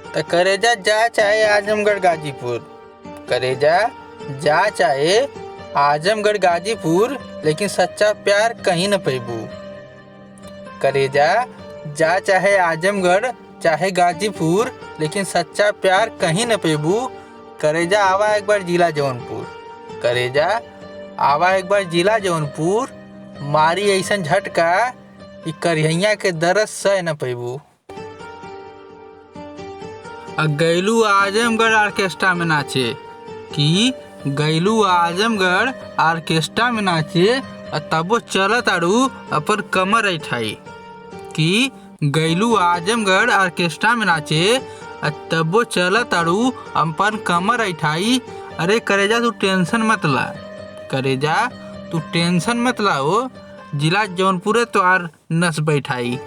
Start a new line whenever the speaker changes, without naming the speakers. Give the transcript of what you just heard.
तो करेजा जा चाहे आजमगढ़ गाजीपुर, करेजा जा चाहे आजमगढ़ गाजीपुर, लेकिन सच्चा प्यार कहीं न पैबू। करेजा जा चाहे आजमगढ़ चाहे गाजीपुर, लेकिन सच्चा प्यार कहीं न पैबू। करेजा आवा एक बार जिला जौनपुर, करेजा आवा एक बार जिला जौनपुर, मारी ऐसन झटका कि करिहैया के दर्द सह न पैबू। गैलू आजमगढ़ ऑर्केस्ट्रा में नाचे कि गैलू आजमगढ़ ऑर्केस्ट्रा में नाचे, तबो चलत आड़ू अपन कमर ऐठाई कि गैलू आजमगढ़ ऑर्केस्ट्रा में नाचे, तबो चलत आड़ू अपन कमर ऐठाई। अरे करेजा तू टेंशन मत ला, करेजा तू टेंशन मत ला, हो जिला जौनपुरे तो आर नस बैठाई।